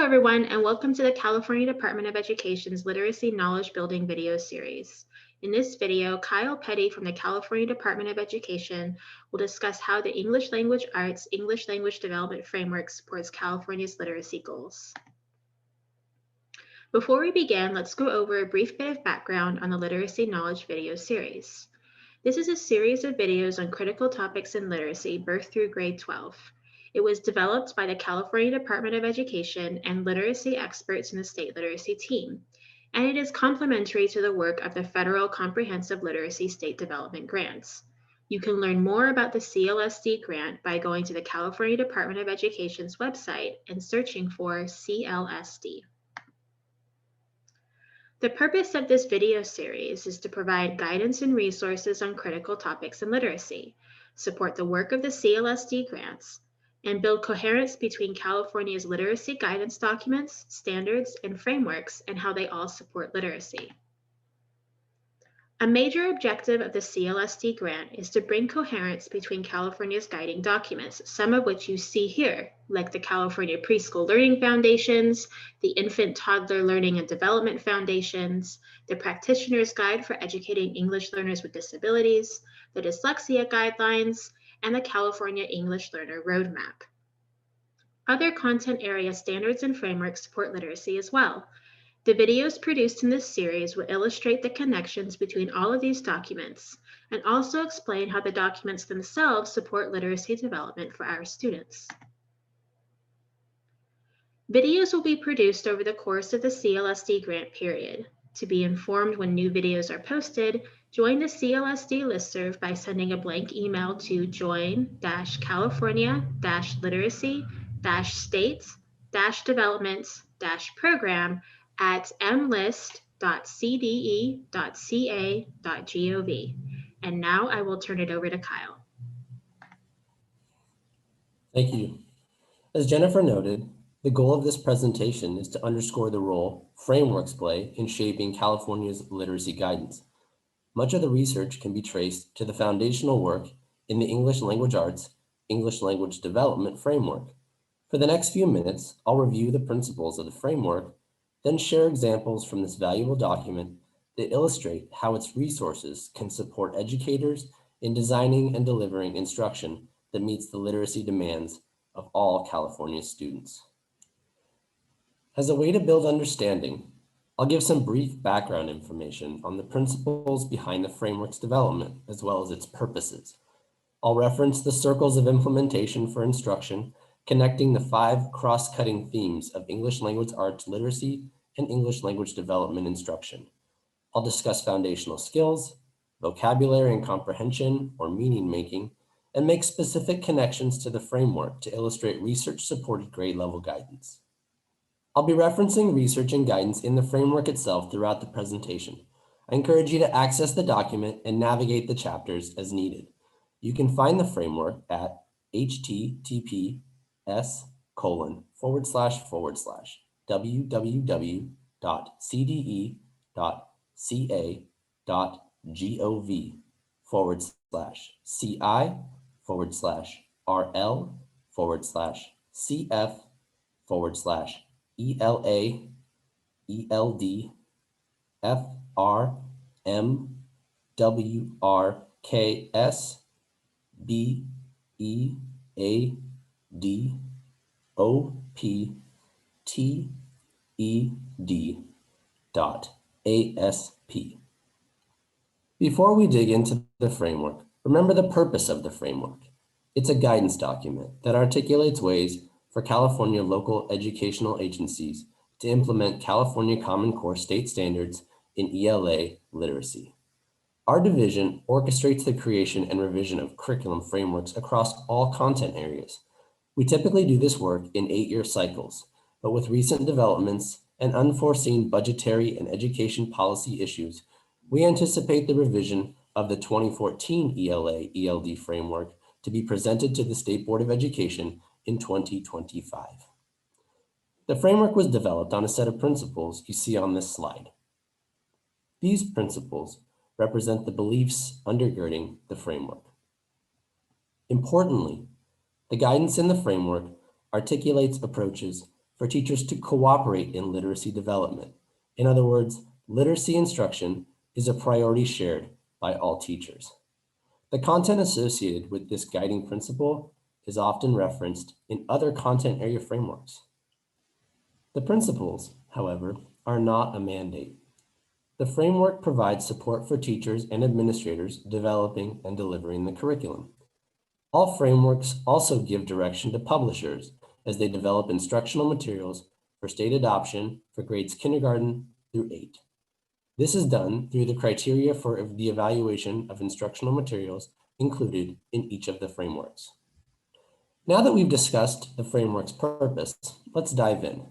everyone, and welcome to the California Department of Education's Literacy Knowledge Building video series. In this video, Kyle Petty from the California Department of Education will discuss how the English Language Arts English Language Development Framework supports California's literacy goals. Before we begin, let's go over a brief bit of background on the Literacy Knowledge video series. This is a series of videos on critical topics in literacy, birth through grade 12. It was developed by the California Department of Education and literacy experts in the state literacy team, and it is complementary to the work of the Federal Comprehensive Literacy State Development Grants. You can learn more about the CLSD grant by going to the California Department of Education's website and searching for CLSD. The purpose of this video series is to provide guidance and resources on critical topics in literacy, support the work of the CLSD grants, and build coherence between California's literacy guidance documents, standards, and frameworks, and how they all support literacy. A major objective of the CLSD grant is to bring coherence between California's guiding documents, some of which you see here, like the California Preschool Learning Foundations, the Infant Toddler Learning and Development Foundations, the Practitioner's Guide for Educating English Learners with Disabilities, the Dyslexia Guidelines, and the California English Learner Roadmap. Other content area standards and frameworks support literacy as well. The videos produced in this series will illustrate the connections between all of these documents and also explain how the documents themselves support literacy development for our students. Videos will be produced over the course of the CLSD grant period. To be informed when new videos are posted, join the CLSD listserv by sending a blank email to join-california-literacy-states-developments-program at mlist.cde.ca.gov. And now I will turn it over to Kyle. Thank you. As Jennifer noted, the goal of this presentation is to underscore the role frameworks play in shaping California's literacy guidance. Much of the research can be traced to the foundational work in the English Language Arts English Language Development Framework. For the next few minutes, I'll review the principles of the framework, then share examples from this valuable document that illustrate how its resources can support educators in designing and delivering instruction that meets the literacy demands of all California students. As a way to build understanding, I'll give some brief background information on the principles behind the framework's development, as well as its purposes. I'll reference the circles of implementation for instruction, connecting the 5 cross-cutting themes of English language arts literacy and English language development instruction. I'll discuss foundational skills, vocabulary and comprehension or meaning making, and make specific connections to the framework to illustrate research-supported grade level guidance. I'll be referencing research and guidance in the framework itself throughout the presentation. I encourage you to access the document and navigate the chapters as needed. You can find the framework at https://www.cde.ca.gov/ci/RL/CF/ELA, ELD, FRMWRKS, BEAD, OPTED.ASP. Before we dig into the framework, remember the purpose of the framework. It's a guidance document that articulates ways for California local educational agencies to implement California Common Core state standards in ELA literacy. Our division orchestrates the creation and revision of curriculum frameworks across all content areas. We typically do this work in 8-year cycles, but with recent developments and unforeseen budgetary and education policy issues, we anticipate the revision of the 2014 ELA ELD framework to be presented to the State Board of Education in 2025. The framework was developed on a set of principles you see on this slide. These principles represent the beliefs undergirding the framework. Importantly, the guidance in the framework articulates approaches for teachers to cooperate in literacy development. In other words, literacy instruction is a priority shared by all teachers. The content associated with this guiding principle is often referenced in other content area frameworks. The principles, however, are not a mandate. The framework provides support for teachers and administrators developing and delivering the curriculum. All frameworks also give direction to publishers as they develop instructional materials for state adoption for grades kindergarten through 8. This is done through the criteria for the evaluation of instructional materials included in each of the frameworks. Now that we've discussed the framework's purpose, let's dive in.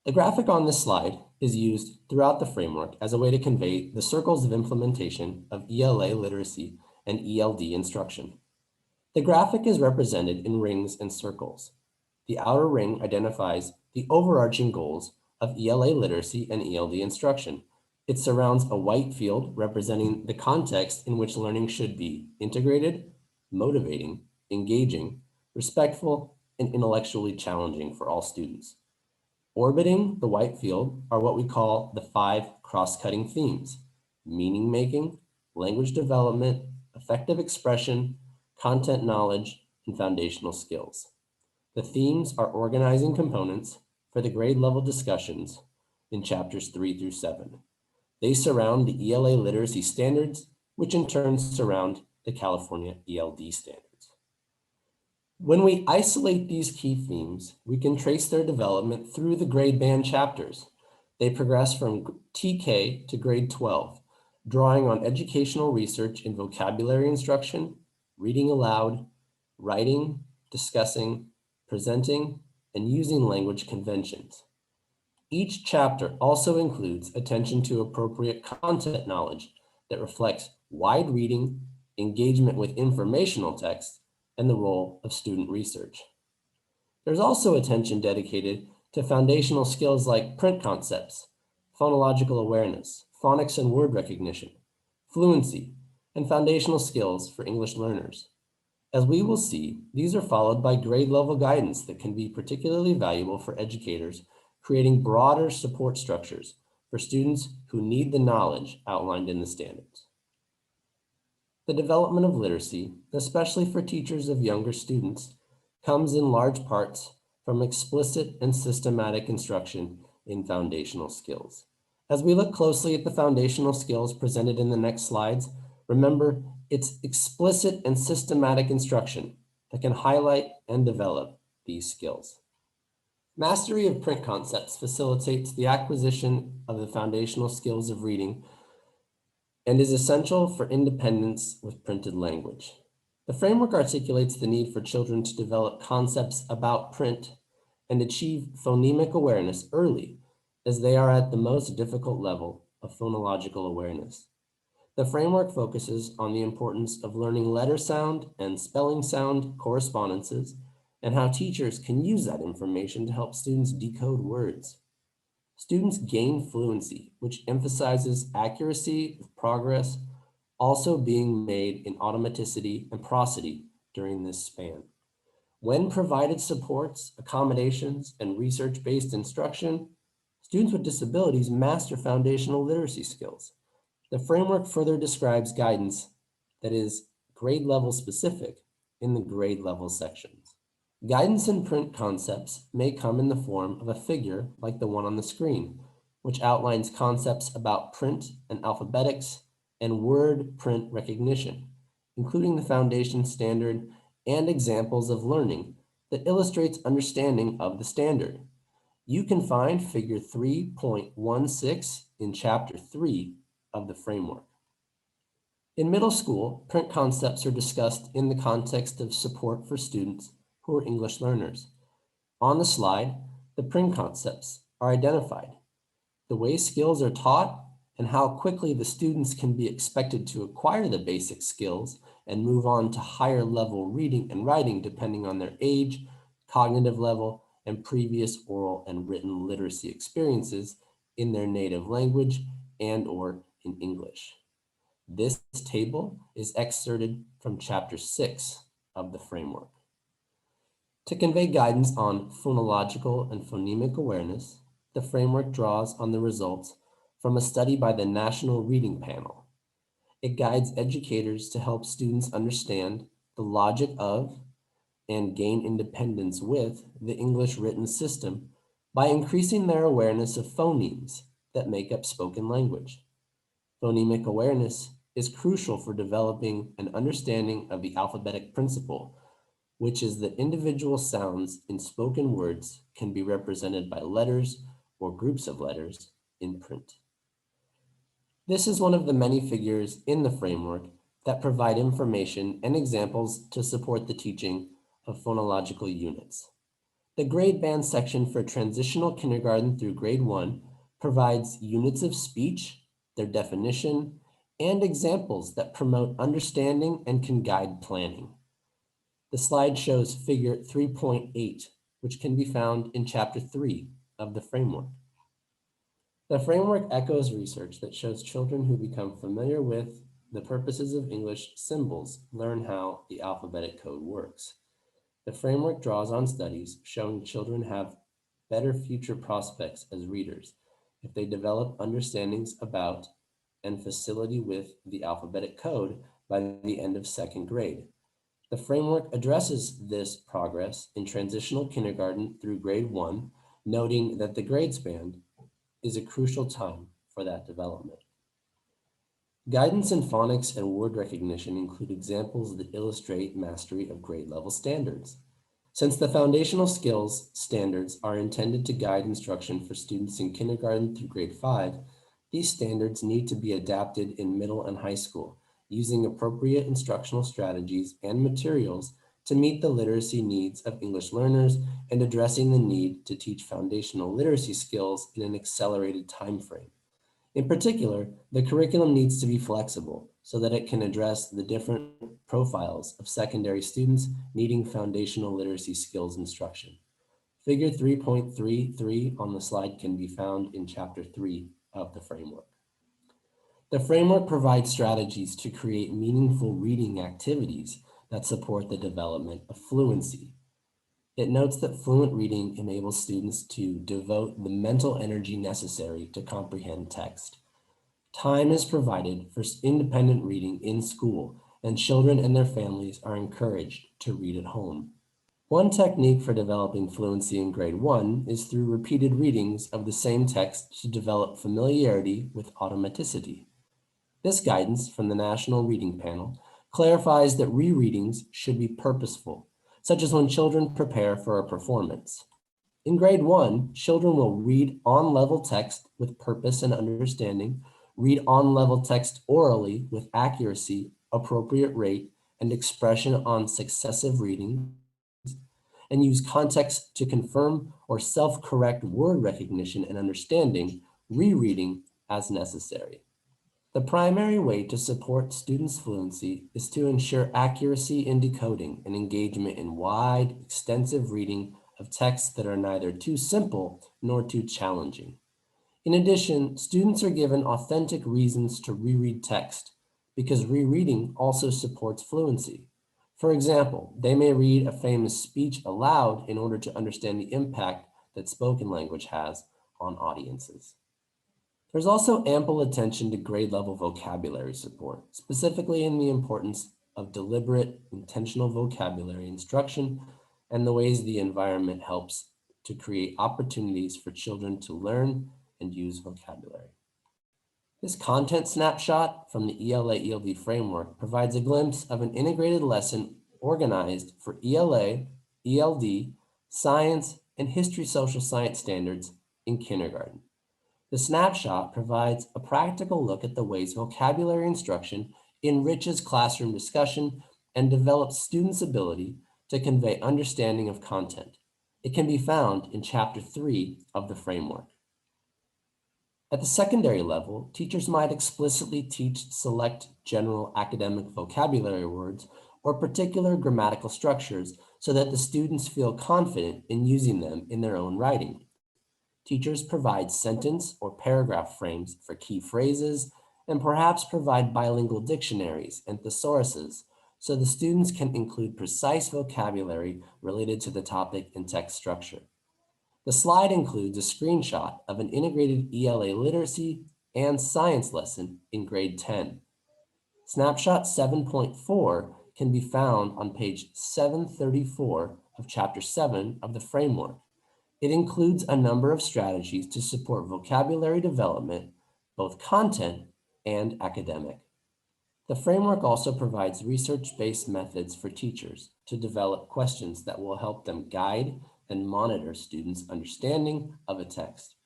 The graphic on this slide is used throughout the framework as a way to convey the circles of implementation of ELA literacy and ELD instruction. The graphic is represented in rings and circles. The outer ring identifies the overarching goals of ELA literacy and ELD instruction. It surrounds a white field representing the context in which learning should be integrated, motivating, engaging, respectful, and intellectually challenging for all students. Orbiting the white field are what we call the 5 cross-cutting themes: meaning making, language development, effective expression, content knowledge, and foundational skills. The themes are organizing components for the grade level discussions in chapters 3 through 7. They surround the ELA literacy standards, which in turn surround the California ELD standards. When we isolate these key themes, we can trace their development through the grade band chapters. They progress from TK to grade 12, drawing on educational research in vocabulary instruction, reading aloud, writing, discussing, presenting, and using language conventions. Each chapter also includes attention to appropriate content knowledge that reflects wide reading, engagement with informational text, and the role of student research. There's also attention dedicated to foundational skills like print concepts, phonological awareness, phonics and word recognition, fluency, and foundational skills for English learners. As we will see, these are followed by grade level guidance that can be particularly valuable for educators, creating broader support structures for students who need the knowledge outlined in the standards. The development of literacy, especially for teachers of younger students, comes in large parts from explicit and systematic instruction in foundational skills. As we look closely at the foundational skills presented in the next slides, remember it's explicit and systematic instruction that can highlight and develop these skills. Mastery of print concepts facilitates the acquisition of the foundational skills of reading and is essential for independence with printed language. The framework articulates the need for children to develop concepts about print and achieve phonemic awareness early, as they are at the most difficult level of phonological awareness. The framework focuses on the importance of learning letter sound and spelling sound correspondences and how teachers can use that information to help students decode words. Students gain fluency, which emphasizes accuracy of progress also being made in automaticity and prosody during this span. When provided supports, accommodations, and research-based instruction, students with disabilities master foundational literacy skills. The framework further describes guidance that is grade level specific in the grade level sections. Guidance in print concepts may come in the form of a figure like the one on the screen, which outlines concepts about print and alphabetics and word print recognition, including the foundation standard and examples of learning that illustrates understanding of the standard. You can find figure 3.16 in chapter 3 of the framework. In middle school, print concepts are discussed in the context of support for students who are English learners. On the slide, the print concepts are identified. The way skills are taught and how quickly the students can be expected to acquire the basic skills and move on to higher level reading and writing depending on their age, cognitive level, and previous oral and written literacy experiences in their native language and or in English. This table is excerpted from chapter 6 of the framework. To convey guidance on phonological and phonemic awareness, the framework draws on the results from a study by the National Reading Panel. It guides educators to help students understand the logic of and gain independence with the English written system by increasing their awareness of phonemes that make up spoken language. Phonemic awareness is crucial for developing an understanding of the alphabetic principle, which is that individual sounds in spoken words can be represented by letters or groups of letters in print. This is one of the many figures in the framework that provide information and examples to support the teaching of phonological units. The grade band section for transitional kindergarten through grade 1 provides units of speech, their definition, and examples that promote understanding and can guide planning. The slide shows figure 3.8, which can be found in chapter 3 of the framework. The framework echoes research that shows children who become familiar with the purposes of English symbols learn how the alphabetic code works. The framework draws on studies showing children have better future prospects as readers if they develop understandings about and facility with the alphabetic code by the end of second grade. The framework addresses this progress in transitional kindergarten through grade 1, noting that the grade span is a crucial time for that development. Guidance in phonics and word recognition include examples that illustrate mastery of grade level standards. Since the foundational skills standards are intended to guide instruction for students in kindergarten through grade 5, these standards need to be adapted in middle and high school, using appropriate instructional strategies and materials to meet the literacy needs of English learners and addressing the need to teach foundational literacy skills in an accelerated time frame. In particular, the curriculum needs to be flexible so that it can address the different profiles of secondary students needing foundational literacy skills instruction. Figure 3.33 on the slide can be found in chapter 3 of the framework. The framework provides strategies to create meaningful reading activities that support the development of fluency. It notes that fluent reading enables students to devote the mental energy necessary to comprehend text. Time is provided for independent reading in school, and children and their families are encouraged to read at home. One technique for developing fluency in grade 1 is through repeated readings of the same text to develop familiarity with automaticity. This guidance from the National Reading Panel clarifies that rereadings should be purposeful, such as when children prepare for a performance. In grade 1, children will read on-level text with purpose and understanding, read on-level text orally with accuracy, appropriate rate, and expression on successive readings, and use context to confirm or self-correct word recognition and understanding, rereading as necessary. The primary way to support students' fluency is to ensure accuracy in decoding and engagement in wide, extensive reading of texts that are neither too simple nor too challenging. In addition, students are given authentic reasons to reread text because rereading also supports fluency. For example, they may read a famous speech aloud in order to understand the impact that spoken language has on audiences. There's also ample attention to grade level vocabulary support, specifically in the importance of deliberate, intentional vocabulary instruction and the ways the environment helps to create opportunities for children to learn and use vocabulary. This content snapshot from the ELA ELD framework provides a glimpse of an integrated lesson organized for ELA, ELD, science, and history social science standards in kindergarten. The snapshot provides a practical look at the ways vocabulary instruction enriches classroom discussion and develops students' ability to convey understanding of content. It can be found in chapter 3 of the framework. At the secondary level, teachers might explicitly teach select general academic vocabulary words or particular grammatical structures so that the students feel confident in using them in their own writing. Teachers provide sentence or paragraph frames for key phrases and perhaps provide bilingual dictionaries and thesauruses so the students can include precise vocabulary related to the topic and text structure. The slide includes a screenshot of an integrated ELA literacy and science lesson in grade 10. Snapshot 7.4 can be found on page 734 of Chapter 7 of the framework. It includes a number of strategies to support vocabulary development, both content and academic. The framework also provides research-based methods for teachers to develop questions that will help them guide and monitor students' understanding of a text.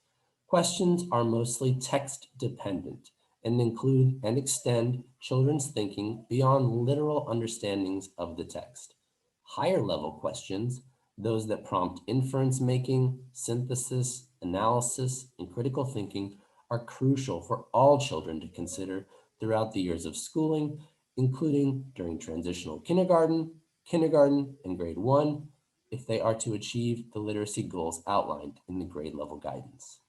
Questions are mostly text-dependent and include and extend children's thinking beyond literal understandings of the text. Higher-level questions, those that prompt inference making, synthesis, analysis, and critical thinking, are crucial for all children to consider throughout the years of schooling, including during transitional kindergarten, and grade 1, if they are to achieve the literacy goals outlined in the grade level guidance.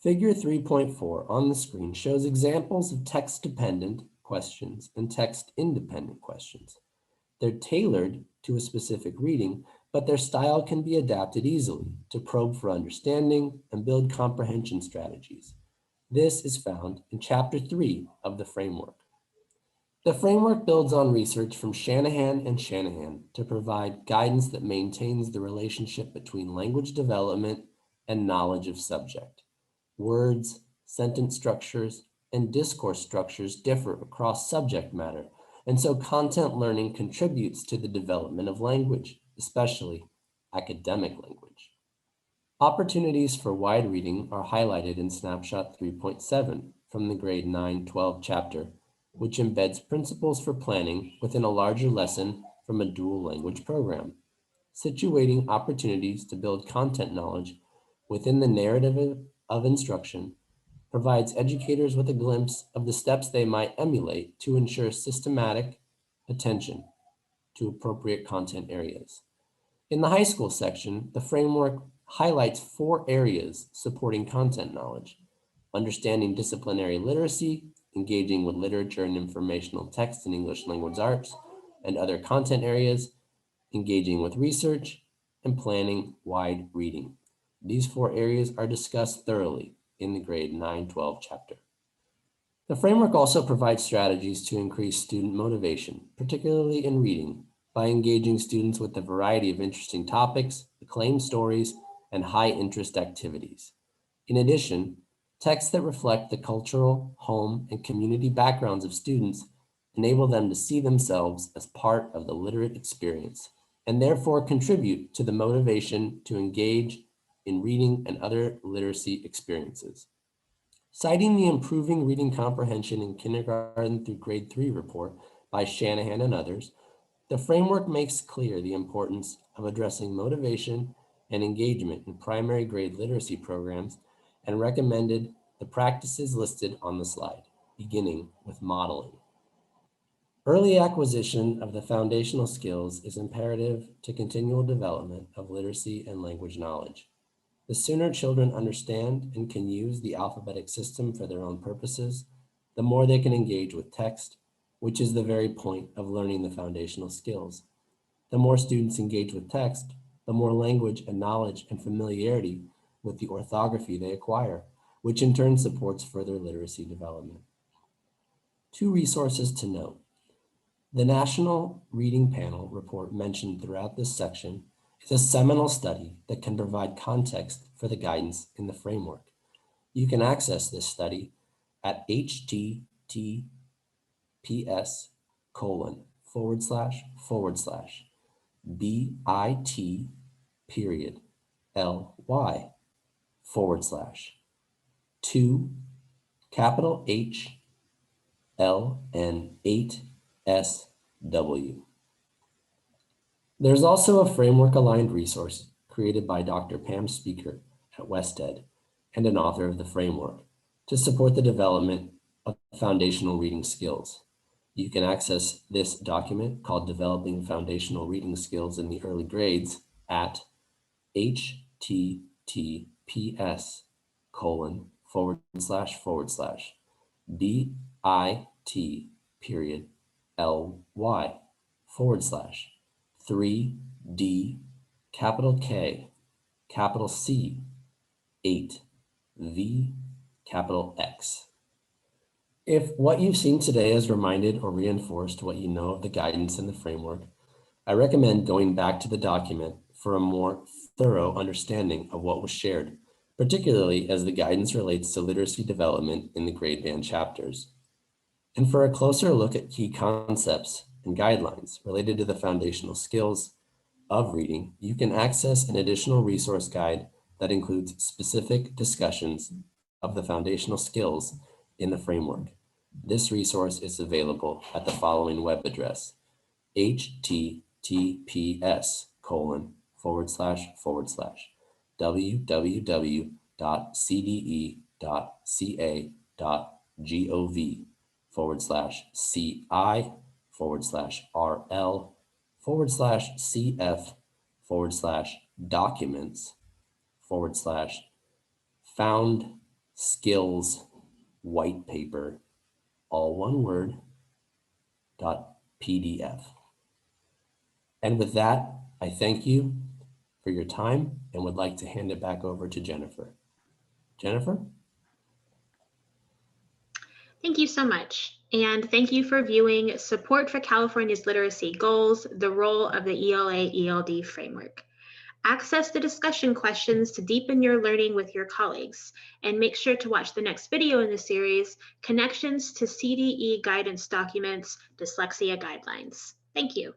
Figure 3.4 on the screen shows examples of text-dependent questions and text-independent questions. They're tailored to a specific reading, but their style can be adapted easily to probe for understanding and build comprehension strategies. This is found in Chapter 3 of the framework. The framework builds on research from Shanahan and Shanahan to provide guidance that maintains the relationship between language development and knowledge of subject. Words, sentence structures, and discourse structures differ across subject matter, and so content learning contributes to the development of language, especially academic language. Opportunities for wide reading are highlighted in Snapshot 3.7 from the grade 9-12 chapter, which embeds principles for planning within a larger lesson from a dual language program, situating opportunities to build content knowledge within the narrative of instruction, provides educators with a glimpse of the steps they might emulate to ensure systematic attention to appropriate content areas. In the high school section, the framework highlights 4 areas supporting content knowledge: understanding disciplinary literacy, engaging with literature and informational text in English language arts and other content areas, engaging with research, and planning wide reading. These 4 areas are discussed thoroughly in the grade 9-12 chapter. The framework also provides strategies to increase student motivation, particularly in reading, by engaging students with a variety of interesting topics, acclaimed stories, and high-interest activities. In addition, texts that reflect the cultural, home, and community backgrounds of students enable them to see themselves as part of the literate experience, and therefore contribute to the motivation to engage in reading and other literacy experiences. Citing the Improving Reading Comprehension in Kindergarten through Grade 3 report by Shanahan and others, the framework makes clear the importance of addressing motivation and engagement in primary grade literacy programs and recommended the practices listed on the slide, beginning with modeling. Early acquisition of the foundational skills is imperative to continual development of literacy and language knowledge. The sooner children understand and can use the alphabetic system for their own purposes, the more they can engage with text, which is the very point of learning the foundational skills. The more students engage with text, the more language and knowledge and familiarity with the orthography they acquire, which in turn supports further literacy development. 2 resources to note. The National Reading Panel report mentioned throughout this section is a seminal study that can provide context for the guidance in the framework. You can access this study at https://bit.ly/2LN8SW. There's also a framework-aligned resource created by Dr. Pam Speaker at Wested and an author of the framework to support the development of foundational reading skills. You can access this document called Developing Foundational Reading Skills in the Early Grades at https://bit.ly/2LN8SW. 3D capital K capital C 8 V capital X. If what you've seen today has reminded or reinforced what you know of the guidance and the framework, I recommend going back to the document for a more thorough understanding of what was shared, particularly as the guidance relates to literacy development in the grade band chapters. And for a closer look at key concepts and guidelines related to the foundational skills of reading, you can access an additional resource guide that includes specific discussions of the foundational skills in the framework. This resource is available at the following web address, https://www.cde.ca.gov/CI/documents/found skills white paper, all one word, .pdf. And with that, I thank you for your time and would like to hand it back over to Jennifer. Jennifer? Thank you so much. And thank you for viewing Support for California's Literacy Goals, the Role of the ELA-ELD Framework. Access the discussion questions to deepen your learning with your colleagues, and make sure to watch the next video in the series, Connections to CDE Guidance Documents, Dyslexia Guidelines. Thank you.